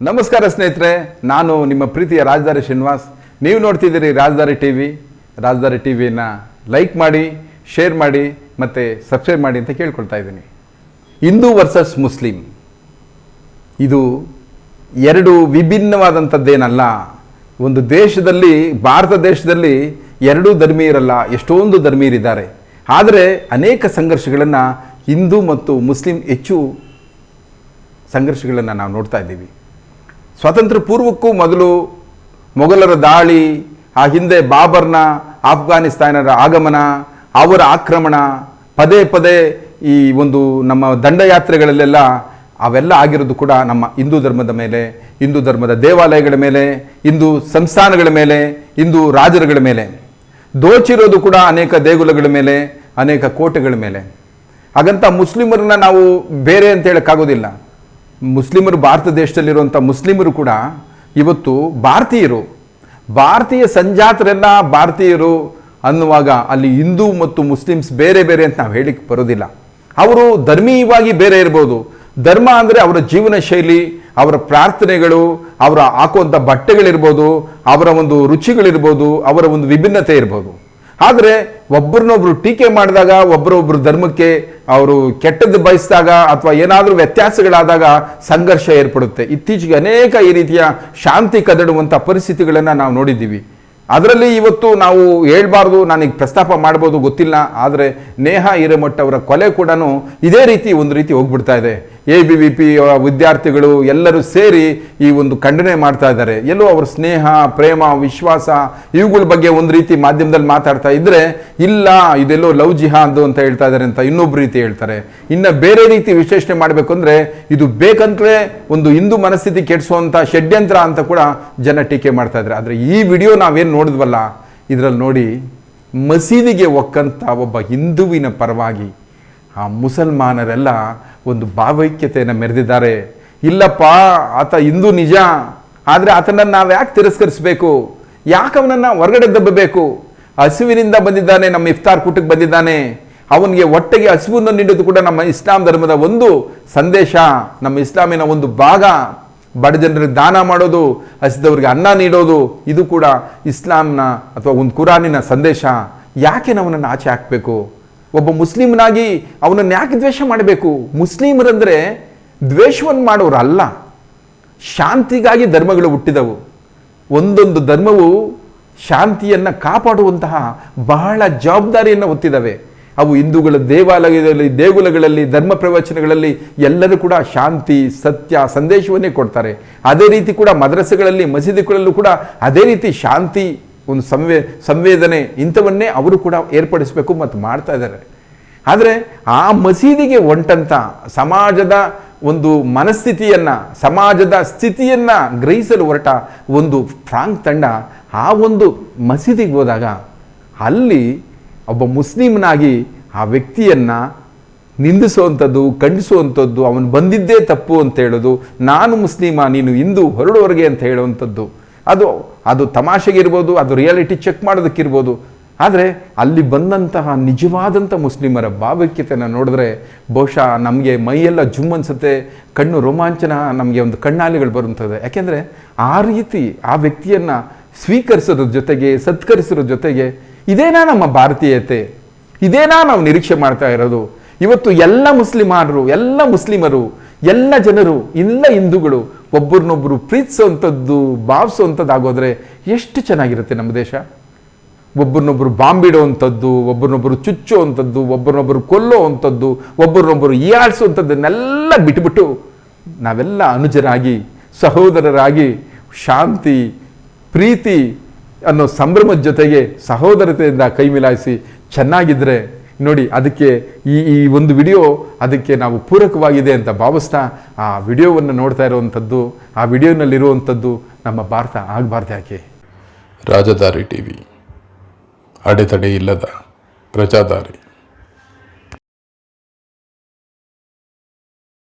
ನಮಸ್ಕಾರ ಸ್ನೇಹಿತರೆ, ನಾನು ನಿಮ್ಮ ಪ್ರೀತಿಯ ರಾಜಧಾರಿ ಶ್ರೀನಿವಾಸ್. ನೀವು ನೋಡ್ತಿದ್ದೀರಿ ರಾಜಧಾರಿ ಟಿವಿ. ರಾಜಧಾರಿ ಟಿವಿಯನ್ನು ಲೈಕ್ ಮಾಡಿ, ಶೇರ್ ಮಾಡಿ ಮತ್ತು ಸಬ್ಸ್ಕ್ರೈಬ್ ಮಾಡಿ ಅಂತ ಕೇಳ್ಕೊಳ್ತಾ ಇದ್ದೀನಿ. ಹಿಂದೂ ವರ್ಸಸ್ ಮುಸ್ಲಿಂ ಇದು ಎರಡು ವಿಭಿನ್ನವಾದಂಥದ್ದೇನಲ್ಲ. ಒಂದು ದೇಶದಲ್ಲಿ, ಭಾರತ ದೇಶದಲ್ಲಿ ಎರಡೂ ಧರ್ಮೀಯರಲ್ಲ, ಎಷ್ಟೊಂದು ಧರ್ಮೀಯರಿದ್ದಾರೆ. ಆದರೆ ಅನೇಕ ಸಂಘರ್ಷಗಳನ್ನು ಹಿಂದೂ ಮತ್ತು ಮುಸ್ಲಿಂ ಹೆಚ್ಚು ಸಂಘರ್ಷಗಳನ್ನು ನಾವು ನೋಡ್ತಾ ಇದ್ದೀವಿ. ಸ್ವಾತಂತ್ರ್ಯ ಪೂರ್ವಕ್ಕೂ ಮೊದಲು ಮೊಘಲರ ದಾಳಿ, ಆ ಹಿಂದೆ ಬಾಬರ್ನ ಆಫ್ಘಾನಿಸ್ತಾನದ ಆಗಮನ, ಅವರ ಆಕ್ರಮಣ, ಪದೇ ಪದೇ ಈ ಒಂದು ನಮ್ಮ ದಂಡಯಾತ್ರೆಗಳಲ್ಲೆಲ್ಲ ಅವೆಲ್ಲ ಆಗಿರೋದು ಕೂಡ ನಮ್ಮ ಹಿಂದೂ ಧರ್ಮದ ಮೇಲೆ, ಹಿಂದೂ ಧರ್ಮದ ದೇವಾಲಯಗಳ ಮೇಲೆ, ಹಿಂದೂ ಸಂಸ್ಥಾನಗಳ ಮೇಲೆ, ಹಿಂದೂ ರಾಜರುಗಳ ಮೇಲೆ. ದೋಚಿರೋದು ಕೂಡ ಅನೇಕ ದೇಗುಲಗಳ ಮೇಲೆ, ಅನೇಕ ಕೋಟೆಗಳ ಮೇಲೆ. ಹಾಗಂತ ಮುಸ್ಲಿಮರನ್ನ ನಾವು ಬೇರೆ ಅಂತ ಹೇಳೋಕ್ಕಾಗೋದಿಲ್ಲ. ಮುಸ್ಲಿಮರು, ಭಾರತ ದೇಶದಲ್ಲಿರುವಂಥ ಮುಸ್ಲಿಮರು ಕೂಡ ಇವತ್ತು ಭಾರತೀಯರು, ಭಾರತೀಯ ಸಂಜಾತರೆಲ್ಲ ಭಾರತೀಯರು ಅನ್ನುವಾಗ ಅಲ್ಲಿ ಹಿಂದೂ ಮತ್ತು ಮುಸ್ಲಿಮ್ಸ್ ಬೇರೆ ಬೇರೆ ಅಂತ ನಾವು ಹೇಳಿಕ್ಕೆ ಬರೋದಿಲ್ಲ. ಅವರು ಧರ್ಮೀಯವಾಗಿ ಬೇರೆ ಇರ್ಬೋದು. ಧರ್ಮ ಅಂದರೆ ಅವರ ಜೀವನ ಶೈಲಿ, ಅವರ ಪ್ರಾರ್ಥನೆಗಳು, ಅವರ ಹಾಕುವಂಥ ಬಟ್ಟೆಗಳಿರ್ಬೋದು, ಅವರ ಒಂದು ರುಚಿಗಳಿರ್ಬೋದು, ಅವರ ಒಂದು ವಿಭಿನ್ನತೆ ಇರ್ಬೋದು. ಆದರೆ ಒಬ್ಬರನ್ನೊಬ್ರು ಟೀಕೆ ಮಾಡಿದಾಗ, ಒಬ್ಬರೊಬ್ಬರು ಧರ್ಮಕ್ಕೆ ಅವರು ಕೆಟ್ಟದ್ದು ಬಯಸಿದಾಗ ಅಥವಾ ಏನಾದರೂ ವ್ಯತ್ಯಾಸಗಳಾದಾಗ ಸಂಘರ್ಷ ಏರ್ಪಡುತ್ತೆ. ಇತ್ತೀಚೆಗೆ ಅನೇಕ ಈ ರೀತಿಯ ಶಾಂತಿ ಕದಡುವಂಥ ಪರಿಸ್ಥಿತಿಗಳನ್ನು ನಾವು ನೋಡಿದ್ದೀವಿ. ಅದರಲ್ಲಿ ಇವತ್ತು ನಾವು ಹೇಳ್ಬಾರ್ದು, ನಾನೀಗ ಪ್ರಸ್ತಾಪ ಮಾಡ್ಬೋದು ಗೊತ್ತಿಲ್ಲ. ಆದರೆ ನೇಹಾ ಹಿರೇಮಠ್ ಅವರ ಕೊಲೆ ಕೂಡ ಇದೇ ರೀತಿ ಒಂದು ರೀತಿ ಹೋಗ್ಬಿಡ್ತಾ ಇದೆ. ABVP ವಿದ್ಯಾರ್ಥಿಗಳು ಎಲ್ಲರೂ ಸೇರಿ ಈ ಒಂದು ಖಂಡನೆ ಮಾಡ್ತಾ ಇದ್ದಾರೆ. ಎಲ್ಲೋ ಅವರ ಸ್ನೇಹ, ಪ್ರೇಮ, ವಿಶ್ವಾಸ ಇವುಗಳ ಬಗ್ಗೆ ಒಂದು ರೀತಿ ಮಾಧ್ಯಮದಲ್ಲಿ ಮಾತಾಡ್ತಾ ಇದ್ರೆ, ಇಲ್ಲ ಇದೆಲ್ಲೋ ಲವ್ ಜಿಹಾದ್ ಅಂತ ಹೇಳ್ತಾ ಇದ್ದಾರೆ ಅಂತ ಇನ್ನೊಬ್ಬ ರೀತಿ ಹೇಳ್ತಾರೆ. ಇನ್ನು ಬೇರೆ ರೀತಿ ವಿಶ್ಲೇಷಣೆ ಮಾಡಬೇಕು ಅಂದರೆ ಇದು ಬೇಕಂತಲೇ ಒಂದು ಹಿಂದೂ ಮನಸ್ಥಿತಿ ಕೆಡಿಸುವಂಥ ಷಡ್ಯಂತ್ರ ಅಂತ ಕೂಡ ಜನ ಟೀಕೆ ಮಾಡ್ತಾ ಇದ್ದಾರೆ. ಆದರೆ ಈ ವಿಡಿಯೋ ನಾವೇನು ನೋಡಿದ್ವಲ್ಲ, ಇದರಲ್ಲಿ ನೋಡಿ, ಮಸೀದಿಗೆ ಒಕ್ಕಂತ ಒಬ್ಬ ಹಿಂದುವಿನ ಪರವಾಗಿ ಆ ಮುಸಲ್ಮಾನರೆಲ್ಲ ಒಂದು ಭಾವೈಕ್ಯತೆಯನ್ನು ಮೆರೆದಿದ್ದಾರೆ. ಇಲ್ಲಪ್ಪ, ಆತ ಹಿಂದೂ ನಿಜ, ಆದರೆ ಆತನನ್ನು ನಾವು ಯಾಕೆ ತಿರಸ್ಕರಿಸಬೇಕು? ಯಾಕೆ ಅವನನ್ನು ಹೊರಗಡೆ ದಬ್ಬಬೇಕು? ಹಸಿವಿನಿಂದ ಬಂದಿದ್ದಾನೆ, ನಮ್ಮ ಇಫ್ತಾರ್ ಕೂಟಕ್ಕೆ ಬಂದಿದ್ದಾನೆ. ಅವನಿಗೆ ಹೊಟ್ಟೆಗೆ ಹಸಿವನ್ನು ನೀಡೋದು ಕೂಡ ನಮ್ಮ ಇಸ್ಲಾಂ ಧರ್ಮದ ಒಂದು ಸಂದೇಶ, ನಮ್ಮ ಇಸ್ಲಾಮಿನ ಒಂದು ಭಾಗ. ಬಡ ಜನರಿಗೆ ದಾನ ಮಾಡೋದು, ಹಸಿದವರಿಗೆ ಅನ್ನ ನೀಡೋದು, ಇದು ಕೂಡ ಇಸ್ಲಾಂನ ಅಥವಾ ಒಂದು ಕುರಾನಿನ ಸಂದೇಶ. ಯಾಕೆ ನಾವನನ್ನು ಆಚೆ ಹಾಕಬೇಕು? ಒಬ್ಬ ಮುಸ್ಲಿಮ್ನಾಗಿ ಅವನನ್ನು ಯಾಕೆ ದ್ವೇಷ ಮಾಡಬೇಕು? ಮುಸ್ಲಿಮರಂದರೆ ದ್ವೇಷವನ್ನು ಮಾಡೋರು ಅಲ್ಲ, ಶಾಂತಿಗಾಗಿ ಧರ್ಮಗಳು ಹುಟ್ಟಿದವು. ಒಂದೊಂದು ಧರ್ಮವು ಶಾಂತಿಯನ್ನು ಕಾಪಾಡುವಂತಹ ಬಹಳ ಜವಾಬ್ದಾರಿಯನ್ನು ಹೊತ್ತಿದ್ದಾವೆ. ಅವು ಹಿಂದೂಗಳ ದೇವಾಲಯದಲ್ಲಿ, ದೇಗುಲಗಳಲ್ಲಿ, ಧರ್ಮ ಪ್ರವಚನಗಳಲ್ಲಿ ಎಲ್ಲರೂ ಕೂಡ ಶಾಂತಿ, ಸತ್ಯ ಸಂದೇಶವನ್ನೇ ಕೊಡ್ತಾರೆ. ಅದೇ ರೀತಿ ಕೂಡ ಮದ್ರಸೆಗಳಲ್ಲಿ, ಮಸೀದಿಗಳಲ್ಲೂ ಕೂಡ ಅದೇ ರೀತಿ ಶಾಂತಿ, ಒಂದು ಸಂವೇದನೆ ಇಂಥವನ್ನೇ ಅವರು ಕೂಡ ಏರ್ಪಡಿಸಬೇಕು ಮತ್ತು ಮಾಡ್ತಾ ಇದ್ದಾರೆ. ಆದರೆ ಆ ಮಸೀದಿಗೆ ಹೊಂಟಂಥ ಸಮಾಜದ ಒಂದು ಮನಸ್ಥಿತಿಯನ್ನು, ಸಮಾಜದ ಸ್ಥಿತಿಯನ್ನು ಗ್ರಹಿಸಲು ಹೊರಟ ಒಂದು ಫ್ರಾಂಕ್ ತಂಡ ಆ ಒಂದು ಮಸೀದಿಗೆ ಹೋದಾಗ ಅಲ್ಲಿ ಒಬ್ಬ ಮುಸ್ಲಿಮ್ನಾಗಿ ಆ ವ್ಯಕ್ತಿಯನ್ನು ನಿಂದಿಸುವಂಥದ್ದು, ಖಂಡಿಸುವಂಥದ್ದು, ಅವನು ಬಂದಿದ್ದೇ ತಪ್ಪು ಅಂತ ಹೇಳೋದು, ನಾನು ಮುಸ್ಲಿಮ ನೀನು ಹಿಂದೂ ಹೊರಡುವವರೆಗೆ ಅಂತ ಹೇಳುವಂಥದ್ದು, ಅದು ತಮಾಷೆಗಿರ್ಬೋದು, ಅದು ರಿಯಾಲಿಟಿ ಚೆಕ್ ಮಾಡೋದಕ್ಕಿರ್ಬೋದು. ಆದರೆ ಅಲ್ಲಿ ಬಂದಂತಹ ನಿಜವಾದಂಥ ಮುಸ್ಲಿಮರ ಭಾವೈಕ್ಯತೆಯನ್ನು ನೋಡಿದ್ರೆ ಬಹುಶಃ ನಮಗೆ ಮೈಯೆಲ್ಲ ಜುಮ್ ಅನ್ಸುತ್ತೆ, ಕಣ್ಣು ರೋಮಾಂಚನ, ನಮಗೆ ಒಂದು ಕಣ್ಣಾಲಿಗಳು ಬರುವಂಥದ್ದು. ಯಾಕೆಂದರೆ ಆ ರೀತಿ ಆ ವ್ಯಕ್ತಿಯನ್ನು ಸ್ವೀಕರಿಸೋದ್ರ ಜೊತೆಗೆ, ಸತ್ಕರಿಸೋದ್ರ ಜೊತೆಗೆ, ಇದೇನಾ ನಮ್ಮ ಭಾರತೀಯತೆ? ಇದೇನಾ ನಾವು ನಿರೀಕ್ಷೆ ಮಾಡ್ತಾ ಇರೋದು? ಇವತ್ತು ಎಲ್ಲ ಮುಸ್ಲಿಮರು, ಎಲ್ಲ ಜನರು, ಎಲ್ಲ ಹಿಂದೂಗಳು ಒಬ್ಬರನ್ನೊಬ್ಬರು ಪ್ರೀತಿಸುವಂಥದ್ದು, ಭಾವಿಸುವಂಥದ್ದು ಆಗೋದ್ರೆ ಎಷ್ಟು ಚೆನ್ನಾಗಿರುತ್ತೆ ನಮ್ಮ ದೇಶ. ಒಬ್ಬರನ್ನೊಬ್ಬರು ಬಾಂಬಿಡುವಂಥದ್ದು, ಒಬ್ಬರನ್ನೊಬ್ಬರು ಚುಚ್ಚುವಂಥದ್ದು, ಒಬ್ಬರನ್ನೊಬ್ಬರು ಕೊಲ್ಲುವಂಥದ್ದು, ಒಬ್ಬರನ್ನೊಬ್ಬರು ಹೀಯಾಳಿಸುವಂಥದ್ದನ್ನೆಲ್ಲ ಬಿಟ್ಟುಬಿಟ್ಟು ನಾವೆಲ್ಲ ಅನುಜರಾಗಿ, ಸಹೋದರರಾಗಿ, ಶಾಂತಿ, ಪ್ರೀತಿ ಅನ್ನೋ ಸಂಭ್ರಮದ ಜೊತೆಗೆ ಸಹೋದರತೆಯಿಂದ ಕೈ ಮಿಲಾಯಿಸಿ ಚೆನ್ನಾಗಿದ್ದರೆ ನೋಡಿ, ಅದಕ್ಕೆ ಈ ಒಂದು ವಿಡಿಯೋ ಅದಕ್ಕೆ ನಾವು ಪೂರಕವಾಗಿದೆ ಅಂತ ಭಾವಿಸ್ತಾ ಆ ವಿಡಿಯೋವನ್ನು ನೋಡ್ತಾ ಇರುವಂಥದ್ದು, ಆ ವಿಡಿಯೋನಲ್ಲಿರುವಂಥದ್ದು ನಮ್ಮ ಭಾರತ ಆಗಬಾರ್ದು ಯಾಕೆ? ರಾಜಧಾರಿ ಟಿವಿ, ಅಡೆತಡೆ ಇಲ್ಲದ ಪ್ರಜಾದಾರಿ.